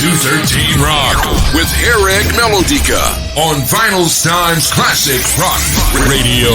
213 Rock with Harrag Melodica on Vinylestimes Classic Rock Radio.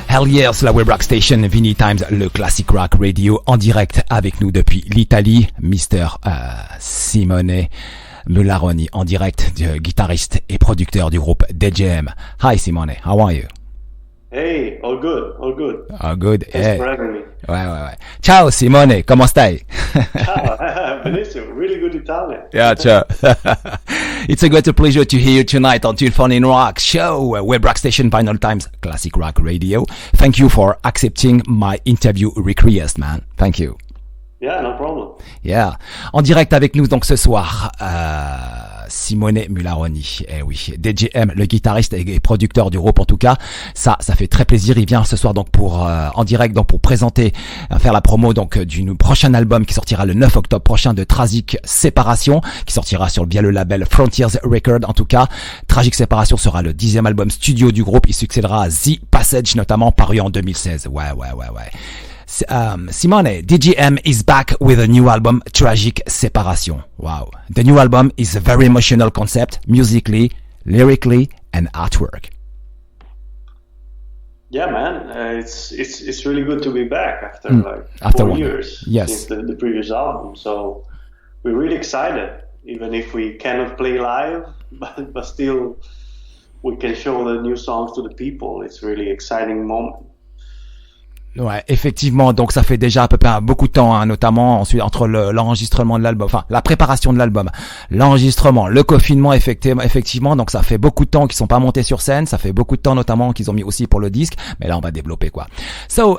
Hell yes, la web rock station Vinylestimes, le classic rock radio en direct avec nous depuis l'Italie, Mr. Simone Mularoni en direct, guitariste et producteur du groupe DGM. Hi Simone, how are you? Hey, all good, all good. All good. Thanks for having me. Ouais. Ciao Simone, comment stai? Ciao, benissimo, really good Italian. Yeah, ciao. It's a great pleasure to hear you tonight on 213 Rock Show, web rock station Vinylestimes Classic Rock Radio. Thank you for accepting my interview request, man. Thank you. Yeah, no problem. Yeah. En direct avec nous donc ce soir, Simone Mularoni. Eh oui, DGM, le guitariste et producteur du groupe en tout cas. Ça fait très plaisir. Il vient ce soir donc pour en direct donc pour présenter, faire la promo donc du prochain album qui sortira le 9 octobre prochain de Tragic Separation, qui sortira via le label Frontiers Records en tout cas. Tragic Separation sera le 10e album studio du groupe. Il succédera à The Passage notamment, paru en 2016. Ouais. Simone, DGM is back with a new album, Tragic Separation. Wow. The new album is a very emotional concept, musically, lyrically, and artwork. Yeah, man, it's really good to be back after 4 years since the previous album. So we're really excited, even if we cannot play live, but still we can show the new songs to the people. It's really exciting moment. Ouais, effectivement, donc ça fait déjà à peu près beaucoup de temps, hein, notamment ensuite entre l'enregistrement de l'album, enfin la préparation de l'album, l'enregistrement, le confinement, effectivement, donc ça fait beaucoup de temps qu'ils sont pas montés sur scène, ça fait beaucoup de temps notamment qu'ils ont mis aussi pour le disque, mais là on va développer quoi. So,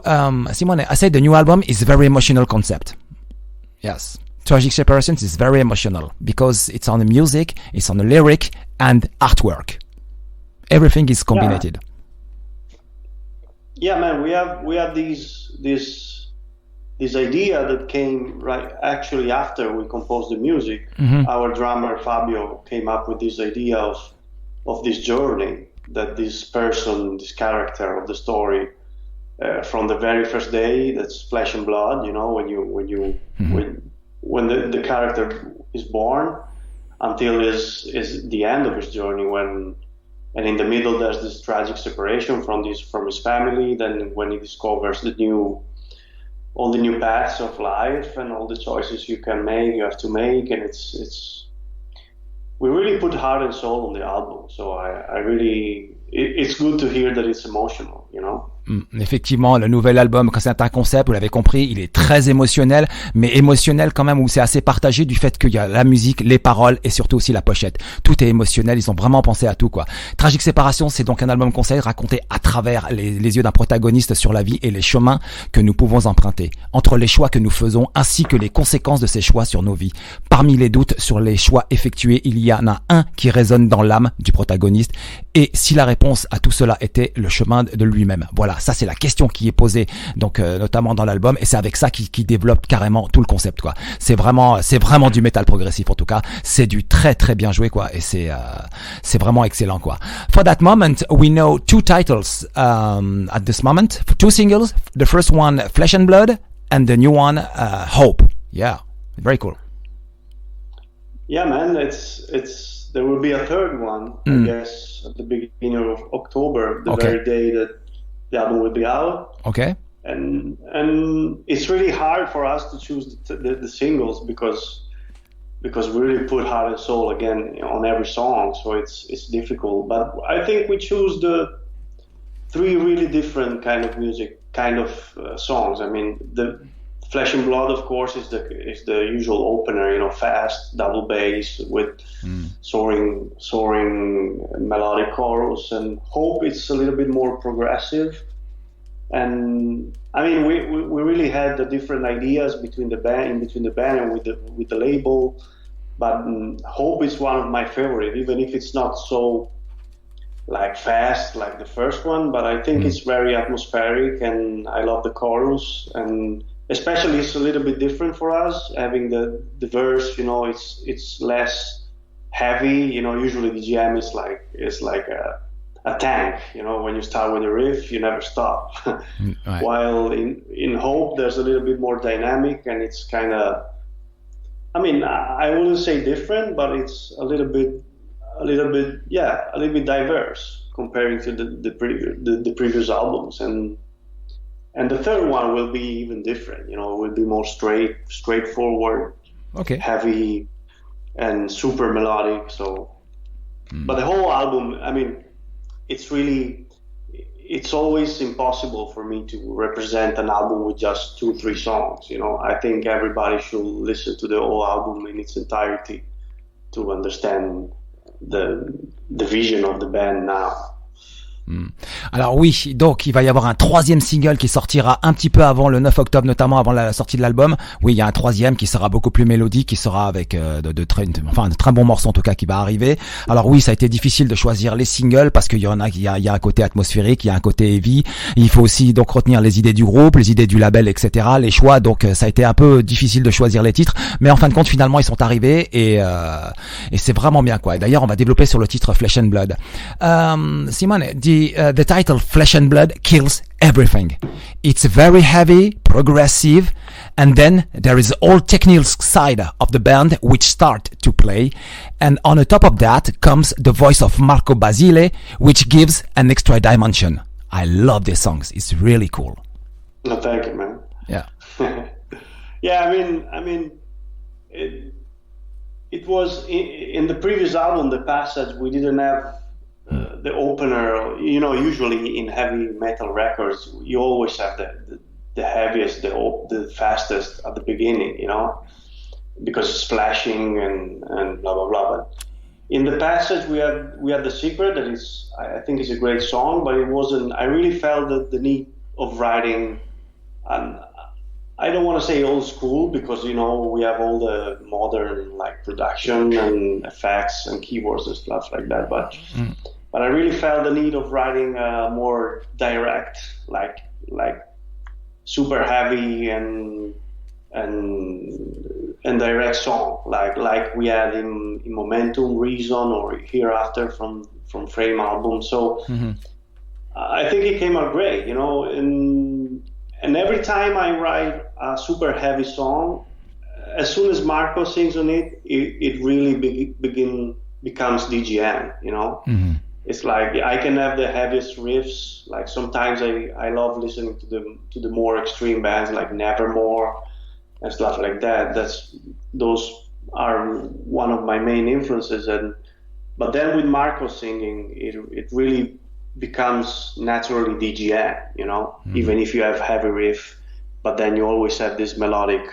Simone, I said the new album is a very emotional concept. Yes. Tragic Separation is very emotional because it's on the music, it's on the lyric and artwork. Everything is combined. Yeah, man, we have this idea that came right actually after we composed the music. Mm-hmm. Our drummer Fabio came up with this idea of this journey that this person, this character of the story, from the very first day, that's flesh and blood. You know, when the character is born, until is the end of his journey and in the middle there's this tragic separation from his family. Then when he discovers all the new paths of life and all the choices you have to make, and we really put heart and soul on the album. So I really, it's good to hear that it's emotional, you know. Effectivement, le nouvel album, quand c'est un concept, vous l'avez compris, il est très émotionnel, mais émotionnel quand même où c'est assez partagé du fait qu'il y a la musique, les paroles et surtout aussi la pochette. Tout est émotionnel, ils ont vraiment pensé à tout quoi. Tragic Separation, c'est donc un album conseil raconté à travers les yeux d'un protagoniste sur la vie et les chemins que nous pouvons emprunter, entre les choix que nous faisons ainsi que les conséquences de ces choix sur nos vies. Parmi les doutes sur les choix effectués, il y en a un qui résonne dans l'âme du protagoniste, et si la réponse à tout cela était le chemin de lui-même. Voilà. Ça c'est la question qui est posée donc notamment dans l'album, et c'est avec ça qu'il développe carrément tout le concept quoi. C'est vraiment du métal progressif en tout cas, c'est du très très bien joué quoi, et c'est vraiment excellent quoi. For that moment we know two titles at this moment, two singles, the first one Flesh and Blood and the new one Hope. Yeah, very cool. Yeah man, it's there will be a third one I guess at the beginning of October, the very day that the album will be out. Okay. And it's really hard for us to choose the singles because we really put heart and soul again on every song, so it's difficult. But I think we choose the three really different kind of music, songs. I mean, the Flesh and Blood, of course, is the usual opener, you know, fast double bass with soaring melodic chorus, and Hope is a little bit more progressive, And I mean, we really had the different ideas between the band, in between the band and with the label. But Hope is one of my favorite, even if it's not so like fast like the first one. But I think it's very atmospheric, and I love the chorus, and especially it's a little bit different for us having the verse. You know, it's less heavy. You know, usually DGM is like a tank. You know, when you start with a riff, you never stop. Right. While in Hope, there's a little bit more dynamic, and it's kind of, I mean, I wouldn't say different, but it's a little bit diverse comparing to the previous albums, and the third one will be even different. You know, it will be more straightforward, Okay. heavy, and super melodic. So, but the whole album, I mean, it's always impossible for me to represent an album with just 2-3 songs. You know, I think everybody should listen to the whole album in its entirety to understand the vision of the band now. Alors oui, donc il va y avoir un troisième single qui sortira un petit peu avant le 9 octobre, notamment avant la sortie de l'album. Oui, il y a un troisième qui sera beaucoup plus mélodique, qui sera avec de très bons morceaux en tout cas qui va arriver. Alors oui, ça a été difficile de choisir les singles parce qu'il y en a, il y a un côté atmosphérique, il y a un côté heavy. Il faut aussi donc retenir les idées du groupe, les idées du label, etc. Les choix, donc ça a été un peu difficile de choisir les titres, mais en fin de compte finalement ils sont arrivés et c'est vraiment bien quoi. Et d'ailleurs on va développer sur le titre Flesh and Blood. Simone, the title Flesh and Blood kills everything. It's very heavy, progressive, and then there is all technical side of the band which start to play, and on the top of that comes the voice of Marco Basile, which gives an extra dimension. I love these songs. It's really cool. No, thank you, man. Yeah. Yeah, I mean, it was in the previous album, The Passage, we didn't have the opener. You know, usually in heavy metal records, you always have the heaviest, the fastest at the beginning, you know, because it's flashing and blah blah blah. But in The Passage, we had The Secret, that is, I think is a great song, but it wasn't. I really felt the need of writing, and I don't want to say old school because, you know, we have all the modern like production and effects and keyboards and stuff like that, but I really felt the need of writing a more direct, like super heavy and direct song, like we had in Momentum, Reason, or Hereafter from Frame album. So I think it came out great, you know. And every time I write a super heavy song, as soon as Marco sings on it, it really becomes DGM, you know. It's like I can have the heaviest riffs. Like sometimes I love listening to the more extreme bands like Nevermore and stuff like that. Those are one of my main influences. But then with Marco singing, it really becomes naturally DGM, you know. Even if you have heavy riff, but then you always have this melodic,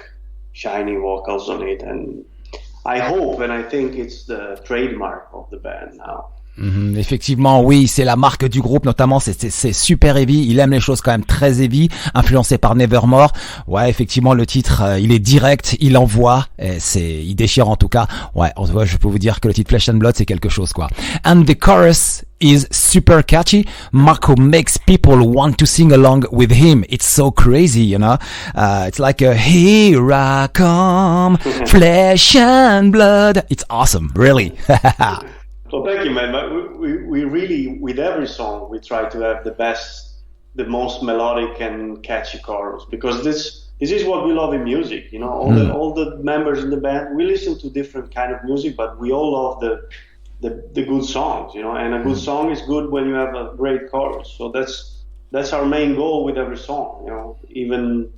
shiny vocals on it. And I hope, and I think it's the trademark of the band now. Effectivement, oui, c'est la marque du groupe, notamment c'est super heavy. Il aime les choses quand même très heavy, influencé par Nevermore. Ouais, effectivement, le titre, il est direct, il envoie, il déchire en tout cas. Ouais, je peux vous dire que le titre Flesh and Blood, c'est quelque chose quoi. And the chorus is super catchy. Marco makes people want to sing along with him. It's so crazy, you know. It's like a here I come, flesh and blood. It's awesome, really. Well, thank you, man. But we really, with every song, we try to have the most melodic and catchy chorus, because this is what we love in music. You know, all the members in the band, we listen to different kind of music, but we all love the good songs. You know, and a good song is good when you have a great chorus. So that's our main goal with every song. You know, even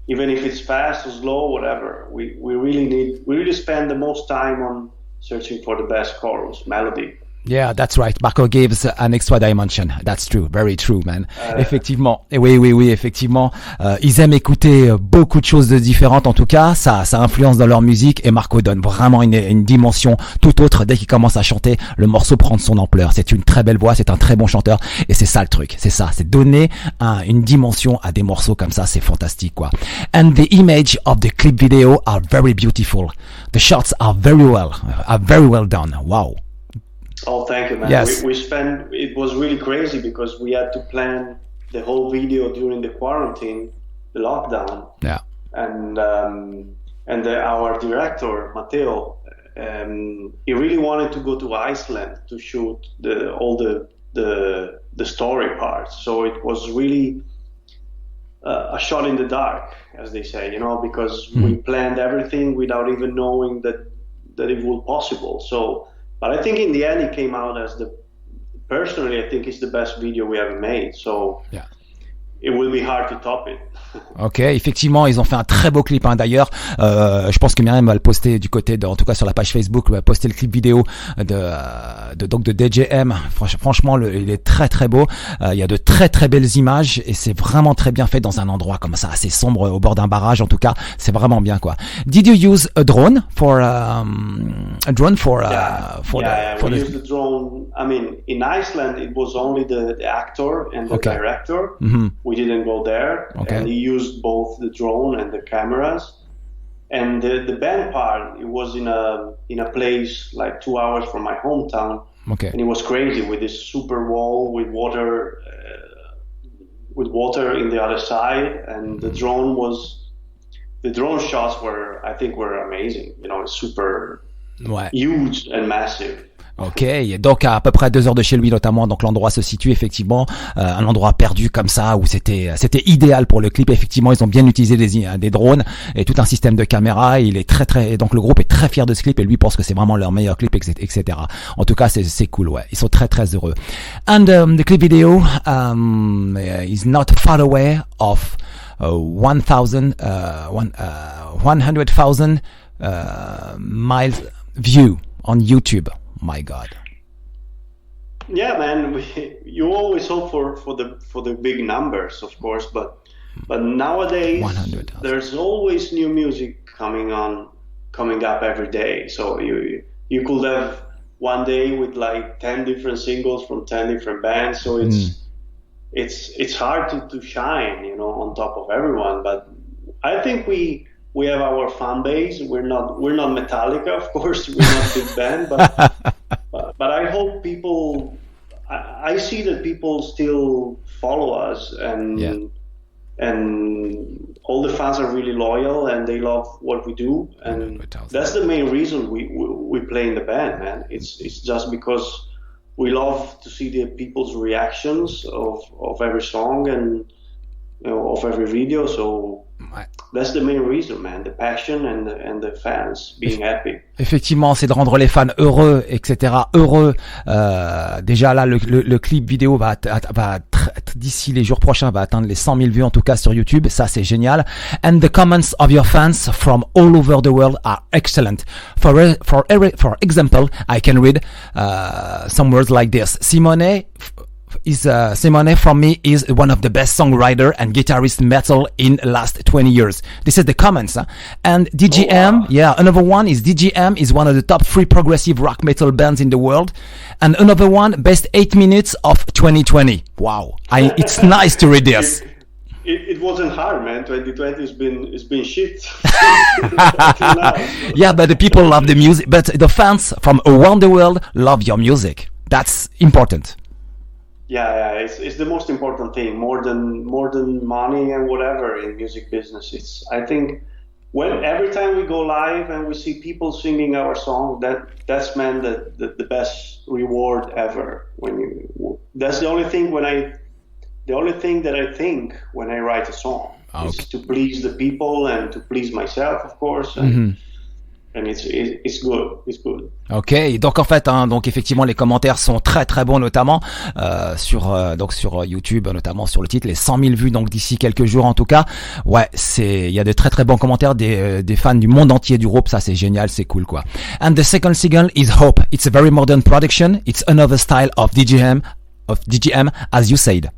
if it's fast or slow, whatever, we really spend the most time on searching for the best chorus melody. Yeah, that's right. Marco gives an extra dimension. That's true. Very true, man. Effectivement. Et oui, effectivement. Ils aiment écouter beaucoup de choses différentes. En tout cas, ça influence dans leur musique et Marco donne vraiment une dimension tout autre. Dès qu'il commence à chanter, le morceau prend de son ampleur. C'est une très belle voix, c'est un très bon chanteur et c'est ça le truc. C'est ça. C'est donner une dimension à des morceaux comme ça. C'est fantastique, quoi. And the image of the clip video are very beautiful. The shots are very well done. Wow. Oh, thank you, man. Yes. It was really crazy because we had to plan the whole video during the quarantine, the lockdown. Yeah. And our director, Matteo, he really wanted to go to Iceland to shoot all the story parts. So it was really a shot in the dark, as they say, because we planned everything without even knowing that it was possible. So, but I think in the end it came out as personally I think it's the best video we ever made. So yeah. It will be hard to top it. Ok, effectivement, ils ont fait un très beau clip. D'ailleurs, je pense que Myriam va le poster du côté en tout cas sur la page Facebook, va poster le clip vidéo de DGM. Franchement, il est très très beau. Il y a de très très belles images et c'est vraiment très bien fait dans un endroit comme ça, assez sombre, au bord d'un barrage. En tout cas, c'est vraiment bien, quoi. Did you use a drone for We used the drone. I mean, in Iceland, it was only the actor and the director. Mm-hmm. We didn't go there. Okay. And he used both the drone and the cameras. And the band part, it was in a place like 2 hours from my hometown. Okay. And it was crazy with this super wall with water in the other side. And the drone shots were amazing. It's super huge and massive. Ok, donc à peu près 2 heures de chez lui notamment, donc l'endroit se situe effectivement un endroit perdu comme ça où c'était idéal pour le clip. Effectivement, ils ont bien utilisé des drones et tout un système de caméra. Il est donc le groupe est très fier de ce clip et lui pense que c'est vraiment leur meilleur clip, etc. En tout cas, c'est cool, ouais. Ils sont très très heureux. And the clip video is not far away of 100,000 miles view on YouTube. My God. Yeah, man. You always hope for the big numbers, of course, but nowadays 100,000. There's always new music coming up every day. So you could have one day with like 10 different singles from 10 different bands. So it's hard to shine, on top of everyone. But I think we have our fan base. We're not Metallica, of course. We're not a big band, but I hope people. I see that people still follow us, and all the fans are really loyal and they love what we do, and that's the main reason we play in the band, man. It's just because we love to see the people's reactions of every song and of every video. So that's the main reason, man. The passion and the fans being happy. Effectivement, c'est de rendre les fans heureux, etc. Heureux. Déjà là, le clip vidéo va d'ici les jours prochains va atteindre les 100 000 vues en tout cas sur YouTube. Ça, c'est génial. And the comments of your fans from all over the world are excellent. For example, I can read some words like this. Simone from me is one of the best songwriter and guitarist metal in last 20 years. This is the comments. And DGM, another one is DGM is one of the top 3 progressive rock metal bands in the world. And another one, best 8 minutes of 2020. Wow. It's nice to read this. It wasn't hard, man. 2020 has been shit. Yeah, but the people love the music. But the fans from around the world love your music. That's important. Yeah, it's the most important thing, more than money and whatever in music business. I think every time we go live and we see people singing our song, that's the best reward ever. That's the only thing that I think when I write a song is to please the people and to please myself, of course. and it's good. It's good. Ok, donc en fait, donc effectivement, les commentaires sont très très bons, notamment sur YouTube, notamment sur le titre, les 100 000 vues, donc d'ici quelques jours en tout cas. Ouais, il y a de très très bons commentaires des fans du monde entier du groupe, ça c'est génial, c'est cool quoi. And the second single is Hope. It's a very modern production. It's another style of DGM, as you said.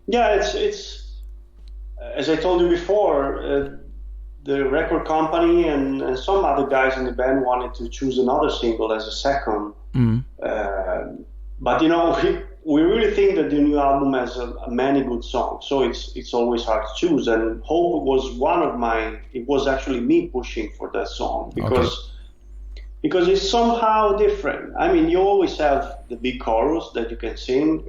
Yeah, it's as I told you before. The record company and some other guys in the band wanted to choose another single as a second. But we really think that the new album has many good songs, so it's always hard to choose. And Hope was it was actually me pushing for that song because it's somehow different. I mean, you always have the big chorus that you can sing,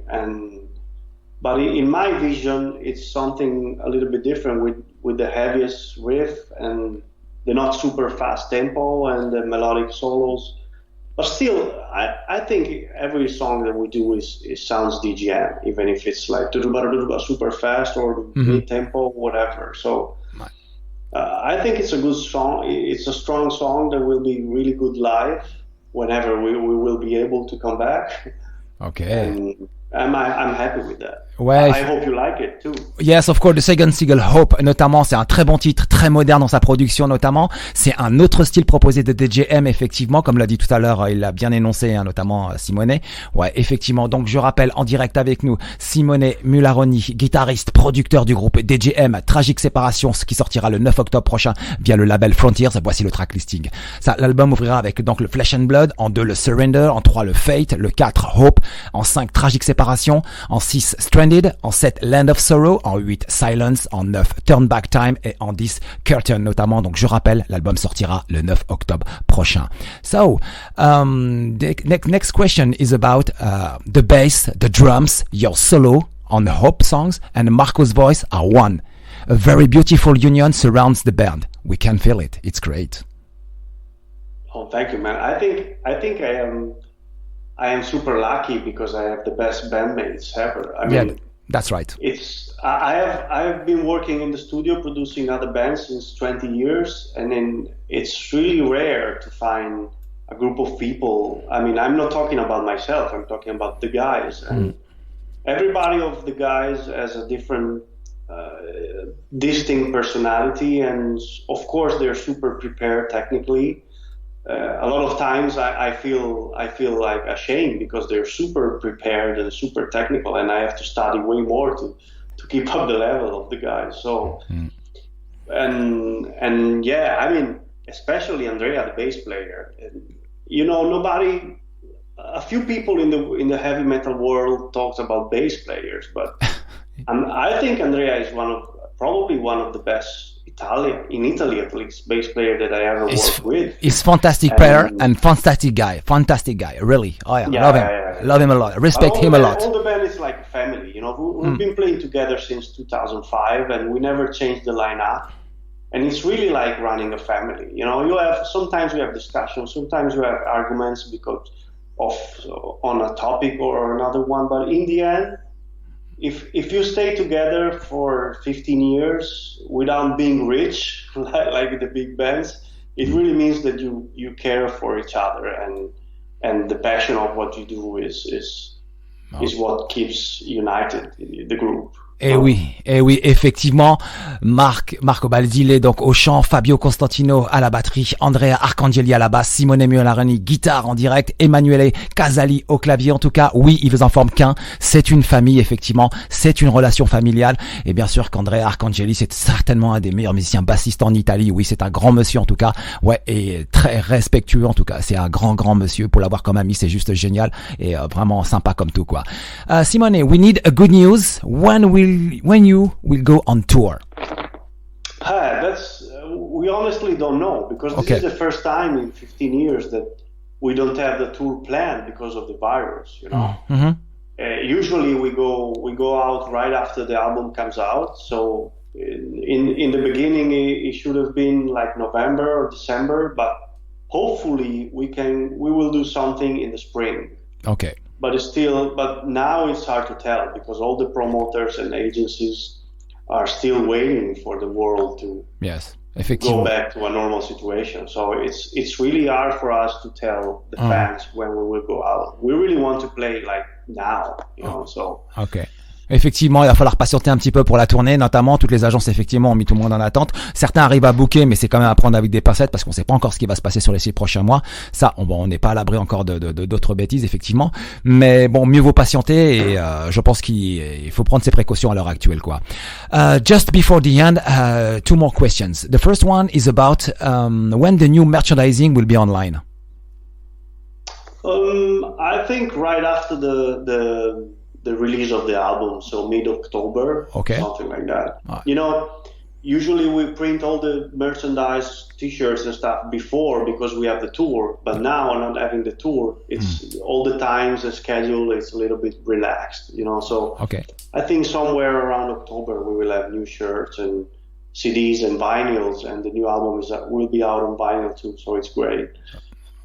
but in my vision, it's something a little bit different with the heaviest riff and the not super fast tempo and the melodic solos. But still, I think every song that we do is sounds DGM, even if it's like super fast or mid tempo, whatever. So I think it's a good song. It's a strong song that will be really good live whenever we will be able to come back. Okay. And I'm happy with that. Ouais. I hope you like it too. Yes, of course, the second single, Hope, notamment, c'est un très bon titre, très moderne dans sa production, notamment. C'est un autre style proposé de DGM, effectivement, comme l'a dit tout à l'heure, il l'a bien énoncé, notamment Simone. Ouais, effectivement. Donc, je rappelle en direct avec nous, Simone Mularoni, guitariste, producteur du groupe DGM, Tragique Séparation, ce qui sortira le 9 octobre prochain via le label Frontiers. Voici le track listing. Ça, l'album ouvrira avec donc le Flesh and Blood, en 2 le Surrender, en 3 le Fate, le 4 Hope, en 5 Tragique Séparation, en 6 Stranded, en 7 Land of Sorrow, en 8 Silence, en 9 Turn Back Time et en 10 Curtain notamment. Donc je rappelle, l'album sortira le 9 octobre prochain. So, the next question is about the bass, the drums, your solo on the Hope songs and Marco's voice are one. A very beautiful union surrounds the band. We can feel it. It's great. Oh, thank you, man. I think I am super lucky because I have the best bandmates ever. I mean, that's right. I have been working in the studio producing other bands since 20 years, and then it's really rare to find a group of people. I mean, I'm not talking about myself. I'm talking about the guys, and everybody of the guys has a different, distinct personality, and of course they're super prepared technically. A lot of times I feel like ashamed because they're super prepared and super technical, and I have to study way more to keep up the level of the guys. So, and yeah, I mean, especially Andrea, the bass player. A few people in the heavy metal world talks about bass players, but I think Andrea is probably one of the best. In Italy at least, bass player that I ever worked with. He's fantastic player and fantastic guy, really. Oh yeah, love him a lot, respect him a lot. All the band is like a family, we've been playing together since 2005 and we never changed the lineup, and it's really like running a family. Sometimes we have discussions, sometimes we have arguments because on a topic or another one, but in the end, if you stay together for 15 years without being rich, like the big bands, it really means that you care for each other, and the passion of what you do is what keeps united the group. Eh oui, effectivement, Marco Baldile est donc au chant, Fabio Costantino à la batterie, Andrea Arcangeli à la basse, Simone Mularoni guitare en direct, Emanuele Casali au clavier. En tout cas, oui, ils en forment qu'un. C'est une famille, effectivement. C'est une relation familiale. Et bien sûr qu'Andrea Arcangeli, c'est certainement un des meilleurs musiciens bassistes en Italie. Oui, c'est un grand monsieur, en tout cas. Ouais, et très respectueux, en tout cas. C'est un grand monsieur. Pour l'avoir comme ami, c'est juste génial. Et vraiment sympa comme tout, quoi. Simone, we need a good news. When you will go on tour? We honestly don't know, because this is the first time in 15 years that we don't have the tour planned because of the virus. Usually we go out right after the album comes out. So in the beginning it should have been like November or December, but hopefully we will do something in the spring. Okay. But now it's hard to tell because all the promoters and agencies are still waiting for the world to go back to a normal situation. So it's really hard for us to tell the fans when we will go out. We really want to play like now, you know. So effectivement, il va falloir patienter un petit peu pour la tournée, notamment toutes les agences effectivement ont mis tout le monde en attente. Certains arrivent à booker, mais c'est quand même à prendre avec des pincettes parce qu'on sait pas encore ce qui va se passer sur les 6 prochains mois. Ça, on n'est pas à l'abri encore de d'autres bêtises effectivement. Mais bon, mieux vaut patienter et je pense qu'il faut prendre ses précautions à l'heure actuelle, quoi. Just before the end, 2 more questions. The first one is about when the new merchandising will be online. I think right after the release of the album, so mid-October, something like that. You know, usually we print all the merchandise, t-shirts and stuff before because we have the tour, but now not having the tour, it's all the times, the schedule is a little bit relaxed, you know, so I think somewhere around October we will have new shirts and CDs and vinyls, and the new album will be out on vinyl too, so it's great.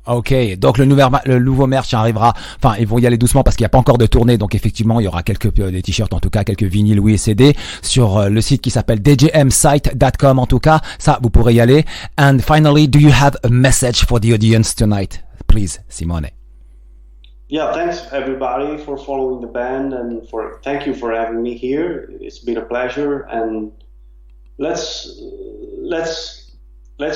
Ok, donc le nouveau merch arrivera, enfin ils vont y aller doucement parce qu'il n'y a pas encore de tournée, donc effectivement il y aura des t-shirts, en tout cas quelques vinyles, oui, et CD sur le site qui s'appelle djmsite.com, en tout cas, ça vous pourrez y aller. And finally, do you have a message for the audience tonight? Please, Simone. Yeah, thanks everybody for following the band and thank you for having me here. It's been a pleasure, and let's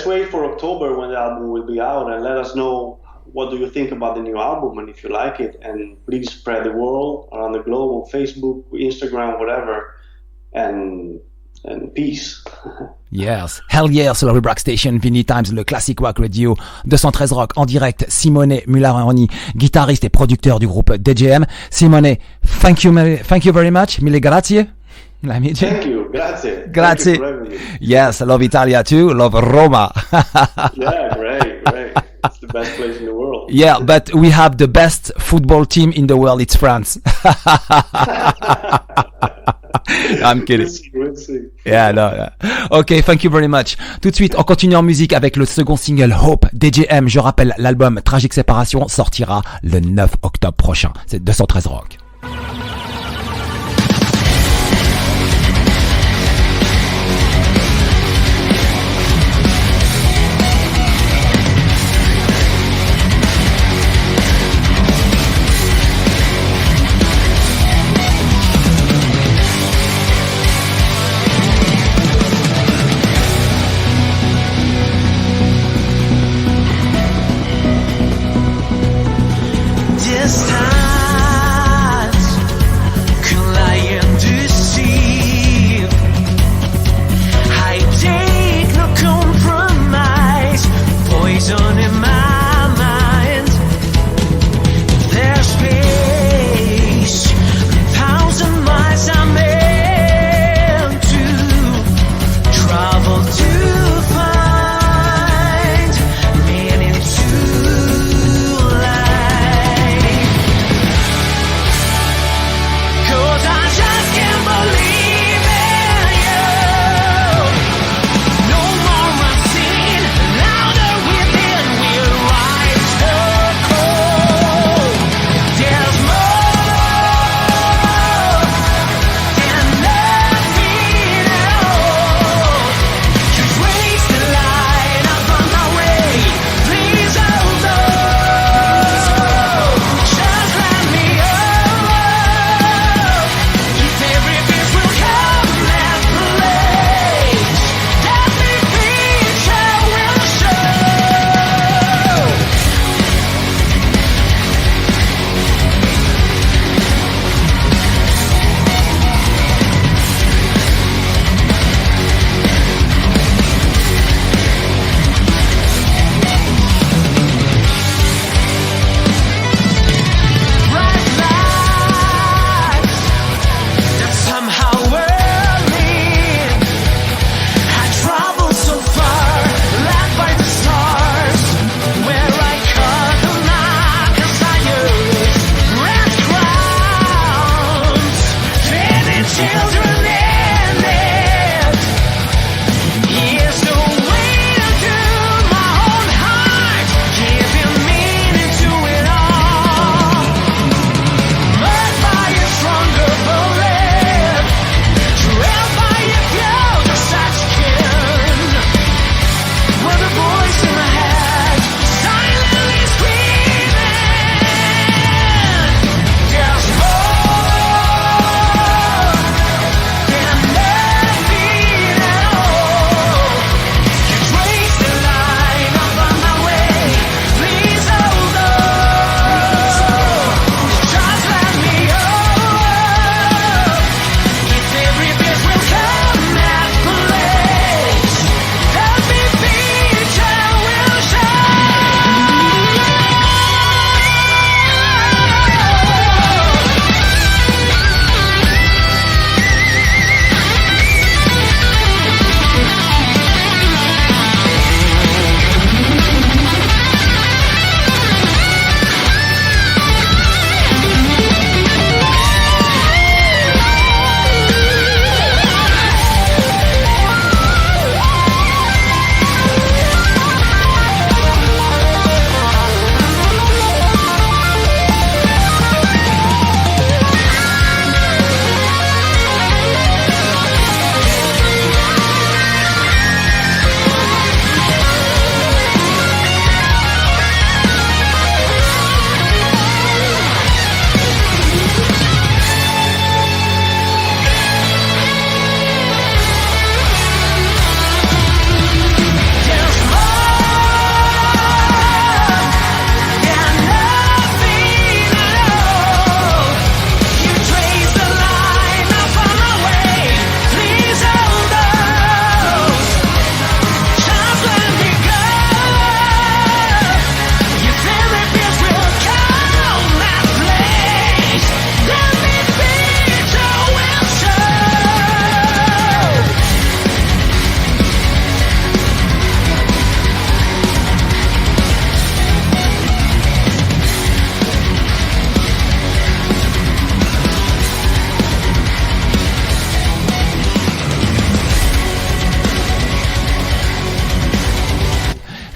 wait for October when the album will be out and let us know what do you think about the new album and if you like it, and please spread the word around the globe on Facebook, Instagram, whatever, and peace. Yes, hell yeah, sur la Harrag Station, Vinylestimes, le Classic Rock Radio, 213 Rock en direct. Simone Mularoni, guitariste et producteur du groupe DGM. Simone, thank you very much, mille grazie. Thank you, grazie. Grazie. Thank you for having me. Yes, I love Italia too, love Roma. Yeah, great. It's the best place in the world. Yeah, but we have the best football team in the world, it's France. I'm kidding. We'll see. Yeah, no, yeah. Ok, thank you very much. Tout de suite, on continue en musique avec le second single Hope, DGM. Je rappelle, l'album Tragique Séparation sortira le 9 octobre prochain. C'est 213 Rock. Distance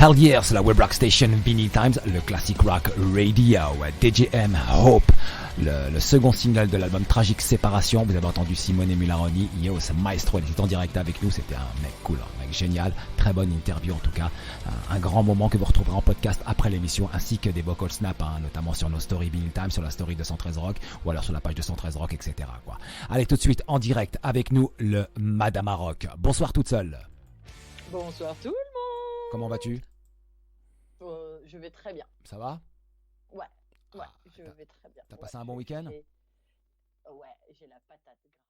Hell yeah, c'est la web rock station Vinylestimes, le classic rock radio, DGM Hope, le second single de l'album Tragique Séparation. Vous avez entendu Simone Mularoni, yo, c'est Maestro, il était en direct avec nous, c'était un mec cool, un mec génial, très bonne interview en tout cas, un grand moment que vous retrouverez en podcast après l'émission, ainsi que des vocal snaps, notamment sur nos stories Vinyltime, sur la story de 113 Rock, ou alors sur la page de 113 Rock, etc. quoi. Allez, tout de suite en direct avec nous, le Madame Rock. Bonsoir toute seule. Bonsoir tout le monde. Comment vas-tu? Je vais très bien. Ça va? Ouais, je vais très bien. T'as passé un bon week-end? Ouais, j'ai la patate grave.